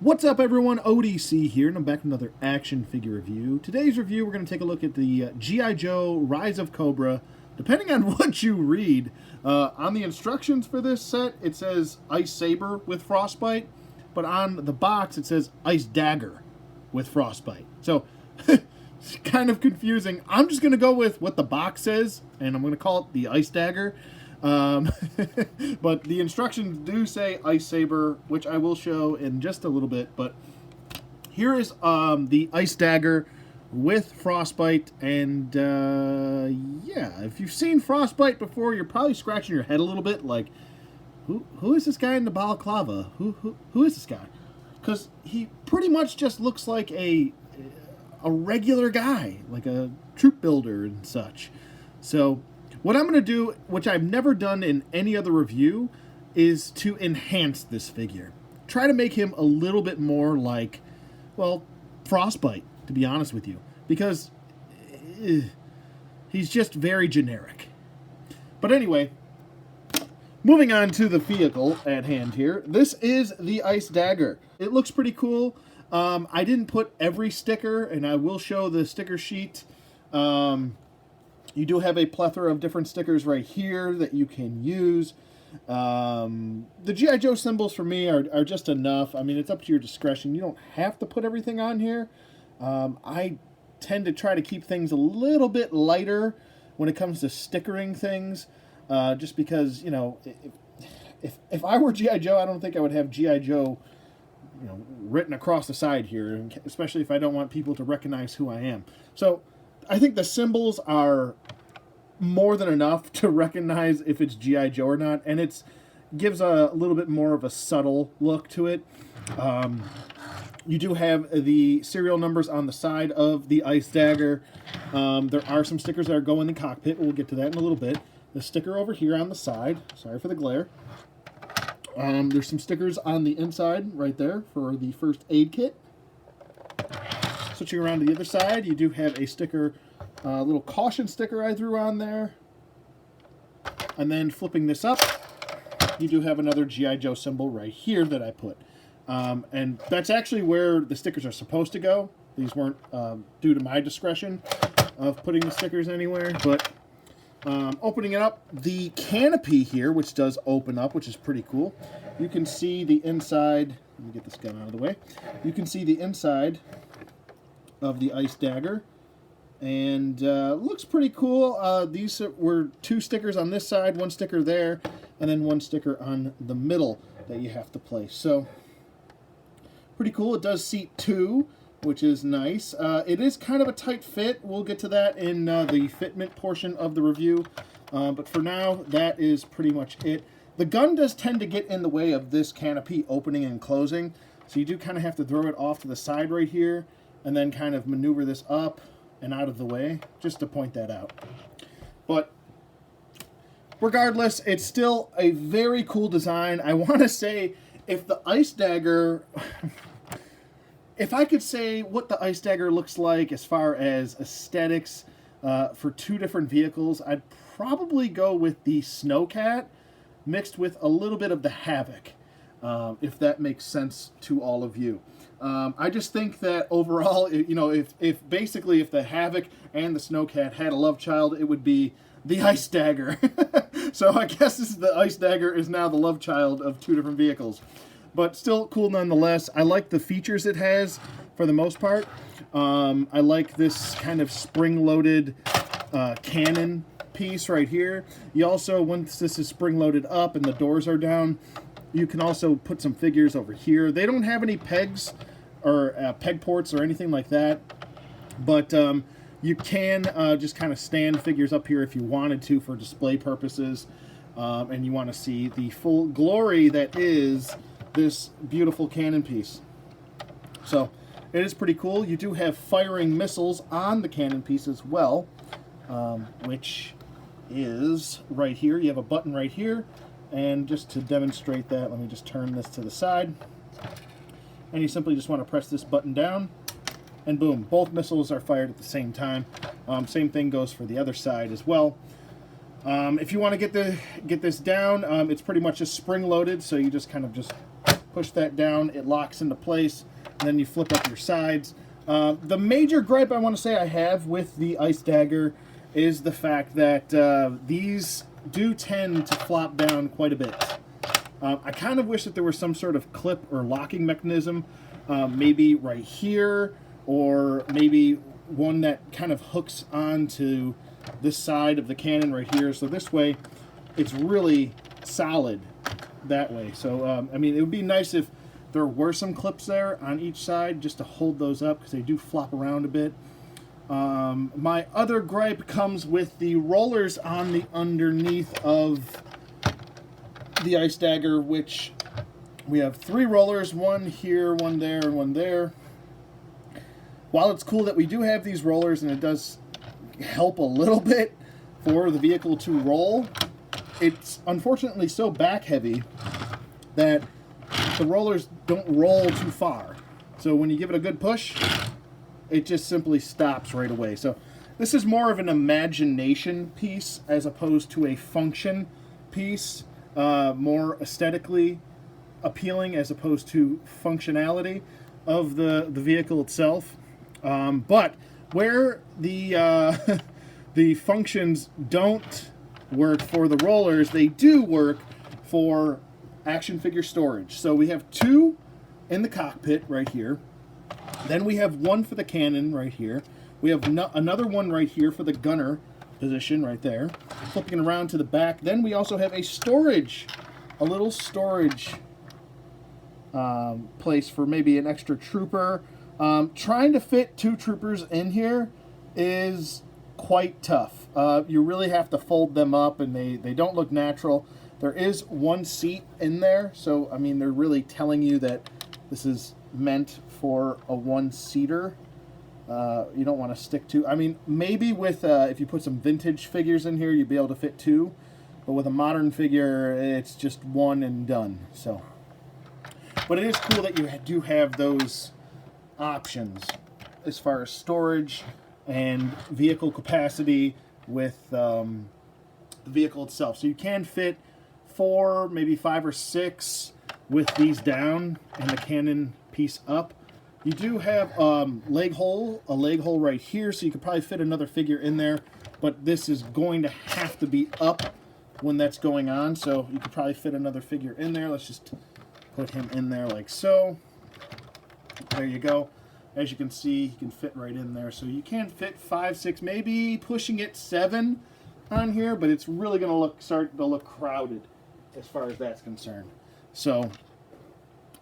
What's up, everyone? ODC here, and I'm back with another action figure review. Today's review, we're going to take a look at the G.I. Joe Rise of Cobra. Depending on what you read, on the instructions for this set, it says Ice Saber with Frostbite, but on the box, it says Ice Dagger with Frostbite. So, it's kind of confusing. I'm just going to go with what the box says, and I'm going to call it the Ice Dagger. But the instructions do say Ice Saber, which I will show in just a little bit. But here is the Ice Dagger with Frostbite, and yeah, if you've seen Frostbite before, you're probably scratching your head a little bit, like, who is this guy in the balaclava? Who is this guy? Because he pretty much just looks like a regular guy, like a troop builder and such. So what I'm going to do, which I've never done in any other review, is to enhance this figure. Try to make him a little bit more like, well, Frostbite, to be honest with you. Because he's just very generic. But anyway, moving on to the vehicle at hand here. This is the Ice Dagger. It looks pretty cool. I didn't put every sticker, and I will show the sticker sheet. You do have a plethora of different stickers right here that you can use. The G.I. Joe symbols for me are just enough. I mean, it's up to your discretion. You don't have to put everything on here. I tend to try to keep things a little bit lighter when it comes to stickering things. Just because, you know, if I were G.I. Joe, I don't think I would have G.I. Joe, you know, written across the side here, especially if I don't want people to recognize who I am. So I think the symbols are more than enough to recognize if it's G.I. Joe or not, and it gives a little bit more of a subtle look to it. You do have the serial numbers on the side of the Ice Dagger. There are some stickers that go in the cockpit. We'll get to that in a little bit. The sticker over here on the side. Sorry for the glare. There's some stickers on the inside right there for the first aid kit. Switching around to the other side, you do have a sticker, a little caution sticker I threw on there. And then flipping this up, you do have another G.I. Joe symbol right here that I put. And that's actually where the stickers are supposed to go. These weren't due to my discretion of putting the stickers anywhere. But opening it up, the canopy here, which does open up, which is pretty cool. You can see the inside. Let me get this gun out of the way. You can see the inside of the Ice Dagger, and looks pretty cool. These were two stickers on this side, one sticker there, and then one sticker on the middle that you have to place. So pretty cool. It does seat two, which is nice. It is kind of a tight fit. We'll get to that in the fitment portion of the review, but for now, that is pretty much it. The gun does tend to get in the way of this canopy opening and closing, so you do kind of have to throw it off to the side right here, and then kind of maneuver this up and out of the way, just to point that out. But regardless, it's still a very cool design. I want to say, if the Ice Dagger, if I could say what the Ice Dagger looks like as far as aesthetics for two different vehicles, I'd probably go with the Snowcat mixed with a little bit of the Havoc, if that makes sense to all of you. I just think that overall, you know, if basically if the Havoc and the Snowcat had a love child, it would be the Ice Dagger. So I guess the Ice Dagger is now the love child of two different vehicles. But still cool nonetheless. I like the features it has for the most part. I like this kind of spring-loaded cannon piece right here. You also, once this is spring-loaded up and the doors are down, you can also put some figures over here. They don't have any pegs or peg ports or anything like that, but you can just kind of stand figures up here if you wanted to for display purposes, and you want to see the full glory that is this beautiful cannon piece. So it is pretty cool. You do have firing missiles on the cannon piece as well, which is right here. You have a button right here. And just to demonstrate that, let me just turn this to the side. And you simply just want to press this button down, and boom, both missiles are fired at the same time. Same thing goes for the other side as well. If you want to get this down, it's pretty much just spring-loaded, so you just kind of just push that down, it locks into place, and then you flip up your sides. The major gripe I want to say I have with the Ice Dagger is the fact that these do tend to flop down quite a bit. I kind of wish that there was some sort of clip or locking mechanism, maybe right here, or maybe one that kind of hooks onto this side of the cannon right here. So this way, it's really solid that way. So, I mean, it would be nice if there were some clips there on each side just to hold those up, because they do flop around a bit. My other gripe comes with the rollers on the underneath of the Ice Dagger, which we have 3 rollers, one here, one there, and one there. While it's cool that we do have these rollers and it does help a little bit for the vehicle to roll, it's unfortunately so back heavy that the rollers don't roll too far. So when you give it a good push, it just simply stops right away. So this is more of an imagination piece as opposed to a function piece, more aesthetically appealing as opposed to functionality of the vehicle itself. But where the the functions don't work for the rollers, they do work for action figure storage. So we have 2 in the cockpit right here. Then we have 1 for the cannon right here. We have another one right here for the gunner position right there. Flipping around to the back. Then we also have a little storage place for maybe an extra trooper. Trying to fit 2 troopers in here is quite tough. You really have to fold them up, and they don't look natural. There is 1 seat in there, so I mean, they're really telling you that this is meant for a 1-seater. You don't want to stick to. I mean, maybe with if you put some vintage figures in here, you'd be able to fit 2, but with a modern figure, it's just 1 and done. So, but it is cool that you do have those options as far as storage and vehicle capacity with the vehicle itself. So you can fit 4, maybe 5 or 6 with these down and the cannon piece up. You do have a leg hole right here, so you could probably fit another figure in there, but this is going to have to be up when that's going on, so you could probably fit another figure in there. Let's just put him in there like so. There you go. As you can see, he can fit right in there. So you can fit 5, 6, maybe pushing it 7 on here, but it's really going to start to look crowded as far as that's concerned. So,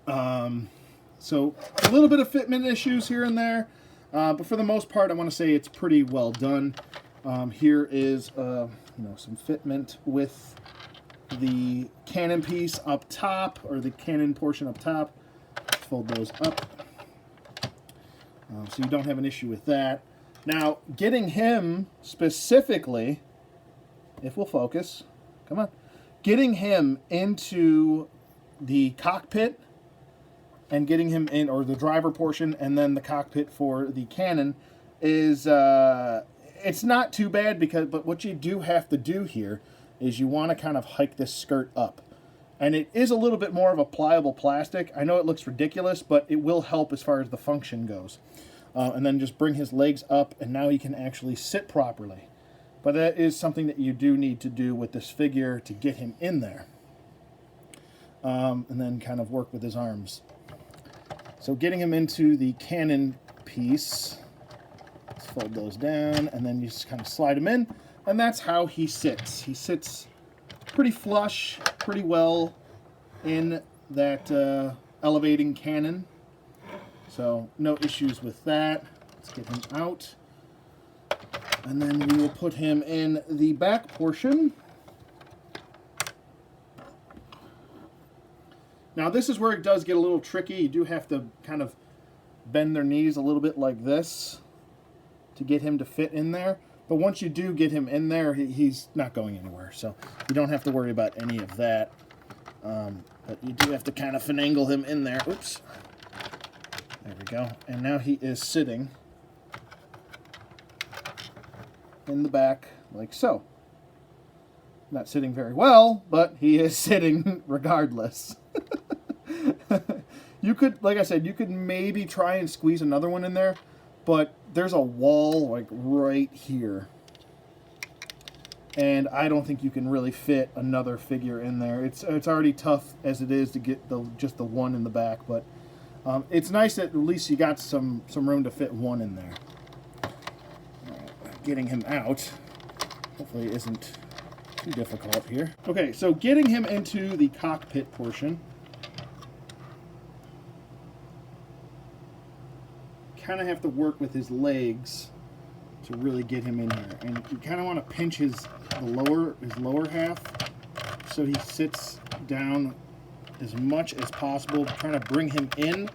so a little bit of fitment issues here and there, but for the most part, I want to say it's pretty well done. Here is some fitment with the cannon piece up top, or the cannon portion up top. Fold those up. So you don't have an issue with that. Now, getting him specifically, if we'll focus, come on, getting him into the cockpit and getting him in, or the driver portion, and then the cockpit for the cannon is, it's not too bad, but what you do have to do here is you want to kind of hike this skirt up. And it is a little bit more of a pliable plastic. I know it looks ridiculous, but it will help as far as the function goes. And then just bring his legs up, and now he can actually sit properly. But that is something that you do need to do with this figure to get him in there. And then kind of work with his arms. So getting him into the cannon piece, let's fold those down, and then you just kind of slide him in. And that's how he sits. He sits pretty flush, pretty well in that elevating cannon. So no issues with that. Let's get him out. And then we will put him in the back portion. Now this is where it does get a little tricky. You do have to kind of bend their knees a little bit like this to get him to fit in there. But once you do get him in there, he's not going anywhere. So you don't have to worry about any of that. But you do have to kind of finagle him in there. Oops. There we go. And now he is sitting in the back like so. Not sitting very well, but he is sitting regardless. You could, like I said, you could maybe try and squeeze another one in there, but there's a wall like right here. And I don't think you can really fit another figure in there. It's already tough as it is to get just the one in the back, but it's nice that at least you got some room to fit one in there. Getting him out, hopefully it isn't too difficult here. Okay, so getting him into the cockpit portion. Kind of have to work with his legs to really get him in here, and you kind of want to pinch his lower half so he sits down as much as possible, trying to bring him in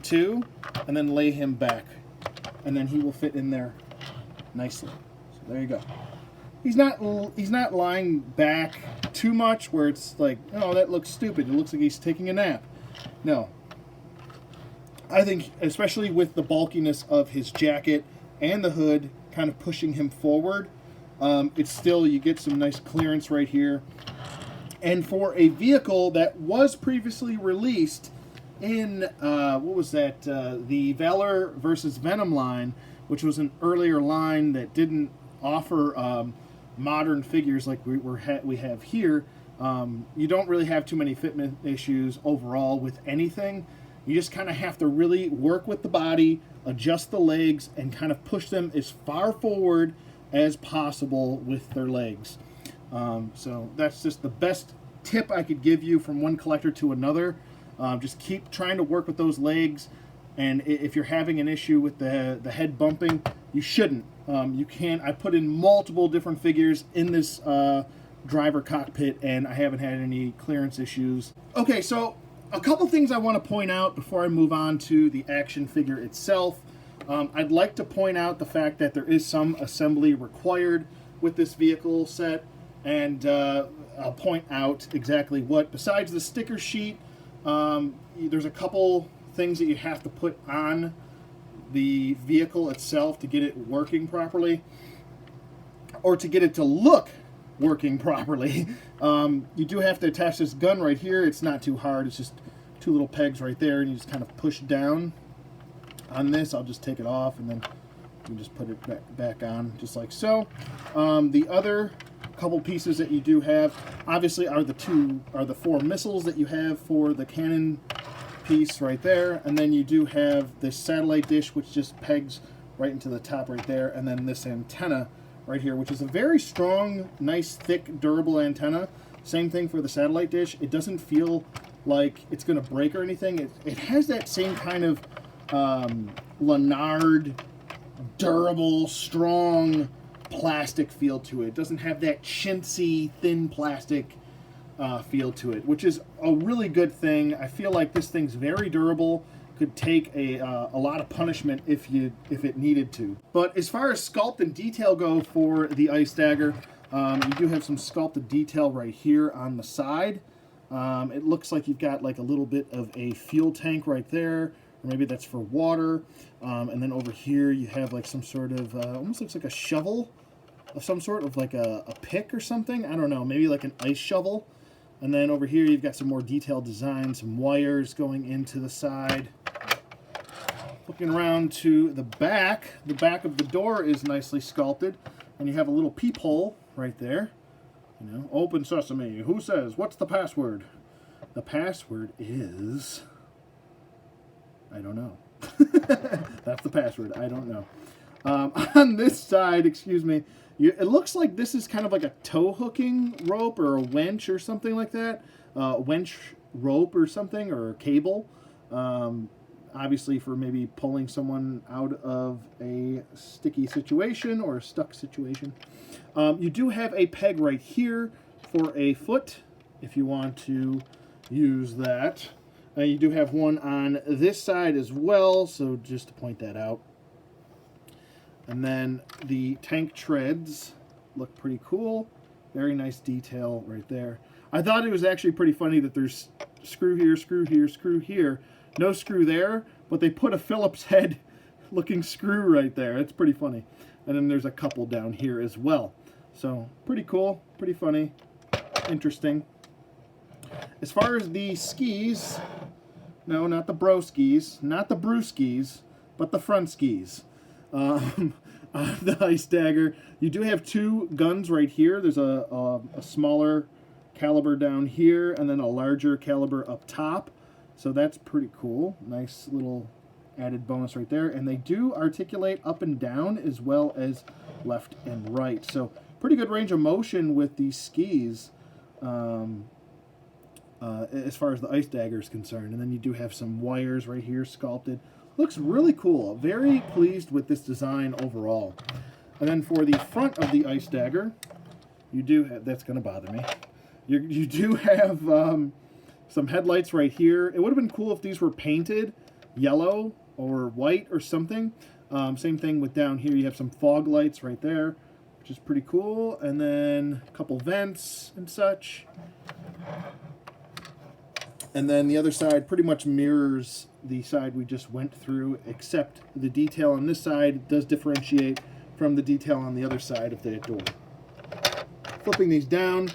too, and then lay him back, and then he will fit in there nicely. So there you go. He's not lying back too much where it's like, oh, that looks stupid. It looks like he's taking a nap. No. I think, especially with the bulkiness of his jacket and the hood kind of pushing him forward, it's still, you get some nice clearance right here. And for a vehicle that was previously released in, what was that, the Valor versus Venom line, which was an earlier line that didn't offer modern figures like we have here, you don't really have too many fitment issues overall with anything. You just kind of have to really work with the body, adjust the legs, and kind of push them as far forward as possible with their legs. So that's just the best tip I could give you from one collector to another. Just keep trying to work with those legs, and if you're having an issue with the head bumping, you shouldn't. You can. I put in multiple different figures in this driver cockpit, and I haven't had any clearance issues. Okay, so a couple things I want to point out before I move on to the action figure itself. I'd like to point out the fact that there is some assembly required with this vehicle set, and I'll point out exactly what. Besides the sticker sheet, there's a couple things that you have to put on the vehicle itself to get it working properly, or to get it to look working properly. You do have to attach this gun right here. It's not too hard. It's just two little pegs right there, and you just kind of push down on this. I'll just take it off, and then you just put it back on, just like so. The other couple pieces that you do have, obviously, are the four missiles that you have for the cannon piece right there, and then you do have this satellite dish, which just pegs right into the top right there, and then this antenna right here, which is a very strong, nice, thick, durable antenna. Same thing for the satellite dish. It doesn't feel like it's going to break or anything. It has that same kind of Lennard, durable, strong plastic feel to it. It doesn't have that chintzy, thin plastic feel to it, which is a really good thing. I feel like this thing's very durable. Could take a lot of punishment if it needed to. But as far as sculpt and detail go for the Ice Dagger, you do have some sculpted detail right here on the side. It looks like you've got like a little bit of a fuel tank right there, or maybe that's for water. And then over here you have like some sort of, almost looks like a shovel of some sort, of like a pick or something. I don't know, maybe like an ice shovel. And then over here you've got some more detailed design, some wires going into the side. Looking around to the back of the door is nicely sculpted, and you have a little peephole right there. You know, open sesame. Who says? What's the password? The password is, I don't know. That's the password. I don't know. On this side, excuse me, it looks like this is kind of like a tow hooking rope or a winch or something like that. Winch rope or something, or a cable. Obviously for maybe pulling someone out of a sticky situation or a stuck situation. You do have a peg right here for a foot if you want to use that. You do have one on this side as well, so just to point that out. And then the tank treads look pretty cool. Very nice detail right there. I thought it was actually pretty funny that there's screw here, screw here, screw here. No screw there, but they put a Phillips head looking screw right there. It's pretty funny. And then there's a couple down here as well. So pretty cool, pretty funny, interesting. As far as the skis, No, not the broskies, not the brewskis, but the front skis. On the Ice Dagger, you do have two guns right here. There's a smaller caliber down here, and then a larger caliber up top. So that's pretty cool. Nice little added bonus right there. And they do articulate up and down as well as left and right. So pretty good range of motion with these skis. As far as the Ice Dagger is concerned. And then you do have some wires right here sculpted. Looks really cool. Very pleased with this design overall. And then for the front of the Ice Dagger, you do have, that's going to bother me. You do have some headlights right here. It would have been cool if these were painted yellow or white or something. Same thing with down here. You have some fog lights right there, which is pretty cool. And then a couple vents and such. And then the other side pretty much mirrors the side we just went through, except the detail on this side does differentiate from the detail on the other side of the door. Flipping these down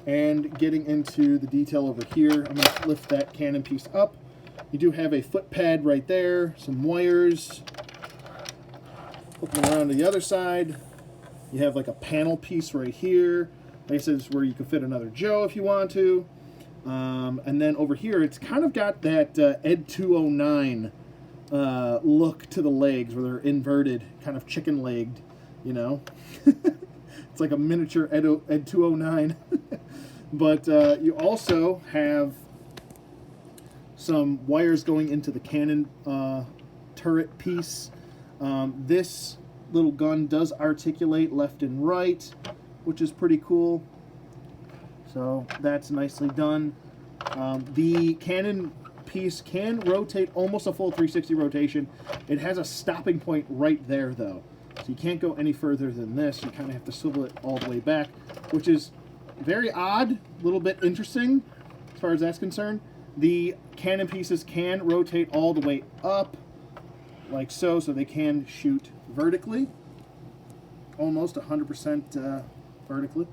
and getting into the detail over here, I'm going to lift that cannon piece up. You do have a foot pad right there, some wires. Flipping around to the other side, you have like a panel piece right here. Like I said, it's where you can fit another Joe if you want to. And then over here, it's kind of got that Ed 209 look to the legs, where they're inverted, kind of chicken-legged, you know. It's like a miniature Ed 209. But you also have some wires going into the cannon turret piece. This little gun does articulate left and right, which is pretty cool. So that's nicely done. The cannon piece can rotate almost a full 360 rotation. It has a stopping point right there, though. So you can't go any further than this. You kind of have to swivel it all the way back, which is very odd, a little bit interesting as far as that's concerned. The cannon pieces can rotate all the way up, like so they can shoot vertically, almost 100% vertically.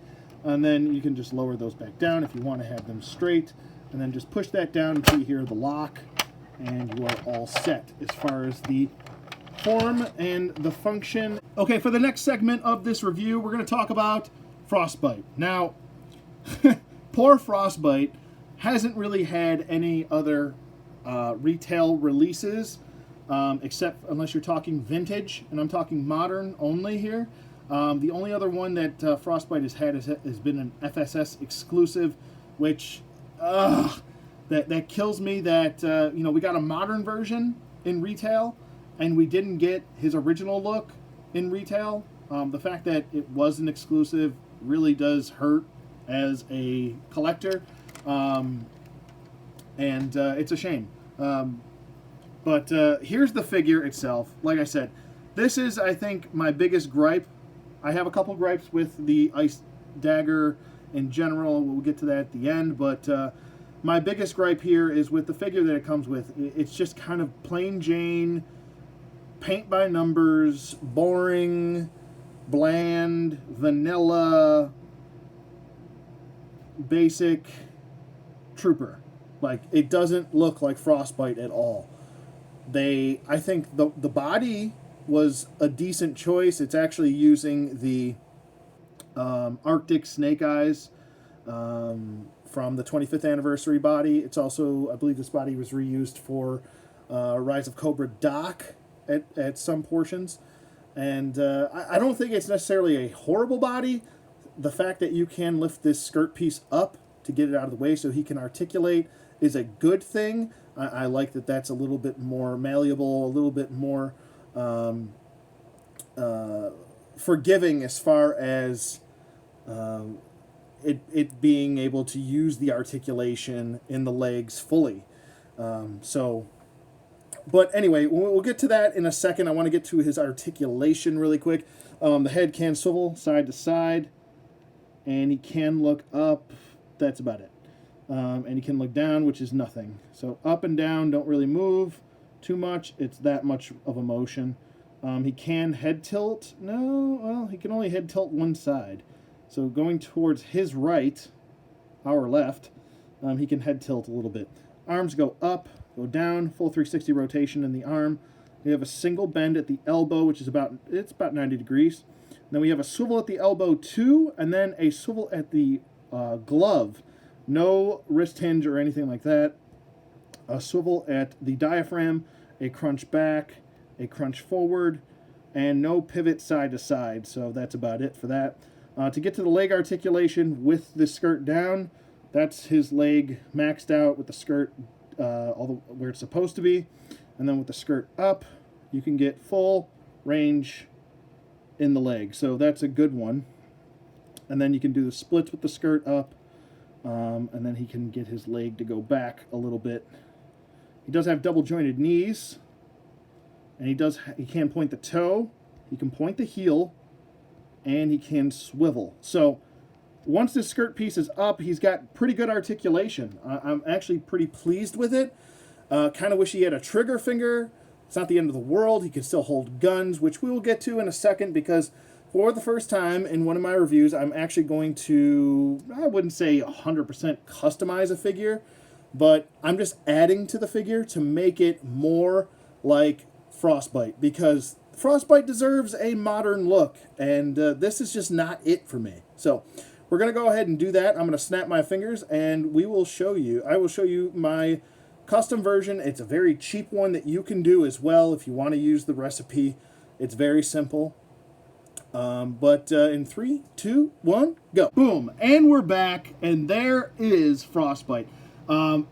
And then you can just lower those back down if you want to have them straight. And then just push that down until you hear the lock. And you are all set as far as the form and the function. Okay, for the next segment of this review, we're going to talk about Frostbite. Now, poor Frostbite hasn't really had any other retail releases, except unless you're talking vintage. And I'm talking modern only here. The only other one that Frostbite has had has been an FSS exclusive, which that kills me. That you know, we got a modern version in retail, and we didn't get his original look in retail. The fact that it was an exclusive really does hurt as a collector, and it's a shame. But here's the figure itself. Like I said, this is, I think, my biggest gripe. I have a couple gripes with the Ice Dagger in general. We'll get to that at the end, but my biggest gripe here is with the figure that it comes with. It's just kind of plain Jane, paint by numbers, boring, bland, vanilla, basic trooper. Like, it doesn't look like Frostbite at all. I think the body was a decent choice. It's actually using the Arctic Snake Eyes from the 25th anniversary body. It's also, I believe this body was reused for Rise of Cobra Doc at some portions. And I don't think it's necessarily a horrible body. The fact that you can lift this skirt piece up to get it out of the way so he can articulate is a good thing. I like that that's a little bit more malleable, a little bit more forgiving as far as it being able to use the articulation in the legs fully. But anyway, we'll get to that in a second. I want to get to his articulation really quick. The head can swivel side to side, and he can look up. That's about it. And he can look down, which is nothing. So up and down don't really move too much. It's that much of a motion. He can head tilt. No, well, he can only head tilt one side. So going towards his right, our left, he can head tilt a little bit. Arms go up go down, full 360 rotation in the arm. We have a single bend at the elbow, which is about 90 degrees. Then we have a swivel at the elbow too, and then a swivel at the glove. No wrist hinge or anything like that. A swivel at the diaphragm, a crunch back, a crunch forward, and no pivot side to side. So that's about it for that. To get to the leg articulation with the skirt down, that's his leg maxed out with the skirt where it's supposed to be. And then with the skirt up, you can get full range in the leg. So that's a good one. And then you can do the splits with the skirt up. And then he can get his leg to go back a little bit. He does have double jointed knees. And he can point the toe. He can point the heel. And he can swivel. So once this skirt piece is up, he's got pretty good articulation. I'm actually pretty pleased with it. Kind of wish he had a trigger finger. It's not the end of the world. He can still hold guns, which we will get to in a second, because for the first time in one of my reviews, I'm actually going to, I wouldn't say 100% customize a figure, but I'm just adding to the figure to make it more like Frostbite, because Frostbite deserves a modern look, and this is just not it for me. So we're going to go ahead and do that. I'm going to snap my fingers, and I will show you my custom version. It's a very cheap one that you can do as well if you want to use the recipe. It's very simple. In 3, 2, 1, go. Boom. And we're back, and there is Frostbite. I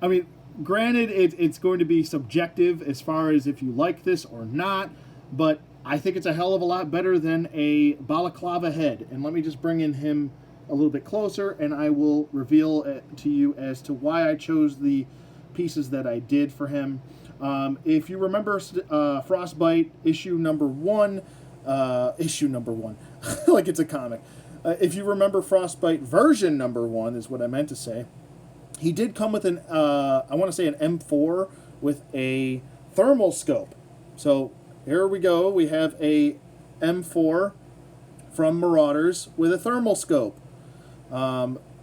mean, granted, it's going to be subjective as far as if you like this or not, but I think it's a hell of a lot better than a balaclava head. And let me just bring in him a little bit closer, and I will reveal to you as to why I chose the pieces that I did for him. If you remember Frostbite issue number 1, like it's a comic. If you remember Frostbite version number 1 is what I meant to say. He did come with an, I want to say an M4 with a thermal scope. So here we go. We have a M4 from Marauders with a thermal scope.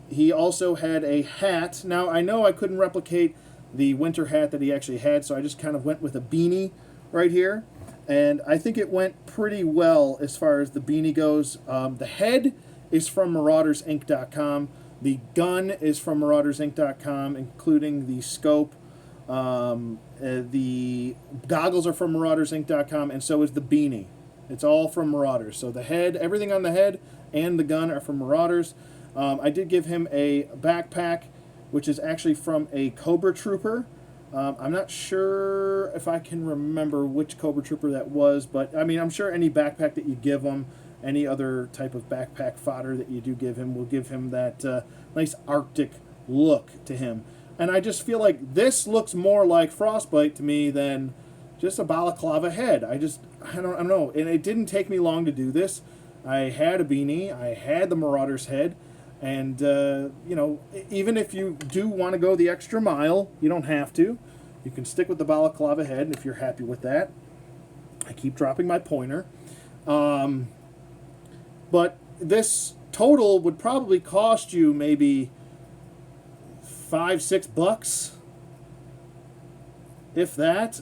He also had a hat. Now, I know I couldn't replicate the winter hat that he actually had, so I just kind of went with a beanie right here. And I think it went pretty well as far as the beanie goes. The head is from MaraudersInc.com. The gun is from MaraudersInc.com, including the scope. The goggles are from MaraudersInc.com, and so is the beanie. It's all from Marauders. So the head, everything on the head and the gun are from Marauders. I did give him a backpack, which is actually from a Cobra Trooper. I'm not sure if I can remember which Cobra Trooper that was, but I mean, I'm sure any backpack that you give him, any other type of backpack fodder that you do give him, will give him that nice Arctic look to him. And I just feel like this looks more like Frostbite to me than just a balaclava head. I don't know. And it didn't take me long to do this. I had a beanie. I had the Marauder's head. And, you know, even if you do want to go the extra mile, you don't have to. You can stick with the balaclava head if you're happy with that. I keep dropping my pointer. But this total would probably cost you maybe $5-6, if that.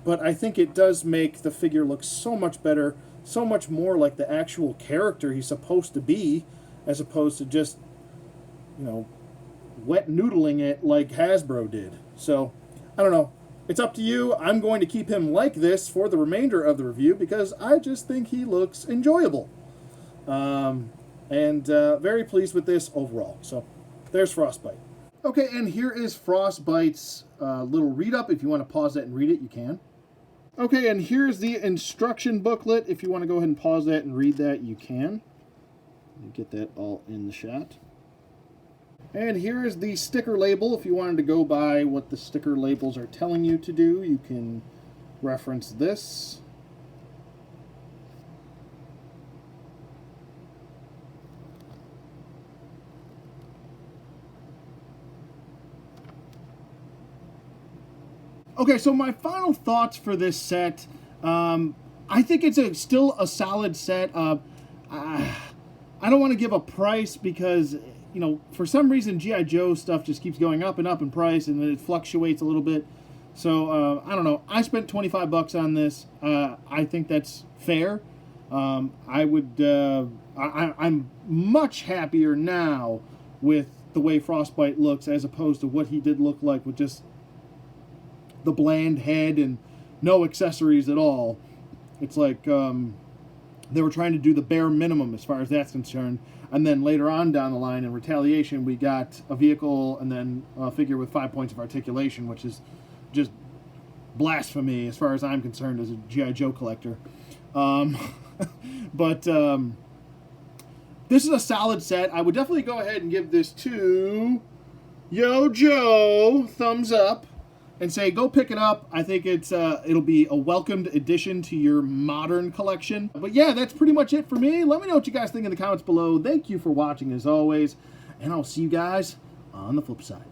But I think it does make the figure look so much better, so much more like the actual character he's supposed to be, as opposed to just, you know, wet noodling it like Hasbro did. So, I don't know. It's up to you. I'm going to keep him like this for the remainder of the review because I just think he looks enjoyable. Very pleased with this overall. So, there's Frostbite. Okay, and here is Frostbite's little read-up. If you want to pause that and read it, you can. Okay, and here's the instruction booklet. If you want to go ahead and pause that and read that, you can. Get that all in the shot. And here is the sticker label. If you wanted to go by what the sticker labels are telling you to do, you can reference this. Okay, so my final thoughts for this set. I think it's still a solid set. I don't want to give a price because you know, for some reason, G.I. Joe stuff just keeps going up and up in price, and then it fluctuates a little bit. So, I don't know. I spent $25 on this. I think that's fair. I'm much happier now with the way Frostbite looks as opposed to what he did look like with just the bland head and no accessories at all. It's like they were trying to do the bare minimum as far as that's concerned. And then later on down the line in Retaliation, we got a vehicle and then a figure with 5 points of articulation, which is just blasphemy as far as I'm concerned as a G.I. Joe collector. But this is a solid set. I would definitely go ahead and give this to Yo Joe thumbs up and say go pick it up. I think it'll be a welcomed addition to your modern collection. But yeah, that's pretty much it for me. Let me know what you guys think in the comments below. Thank you for watching as always, and I'll see you guys on the flip side.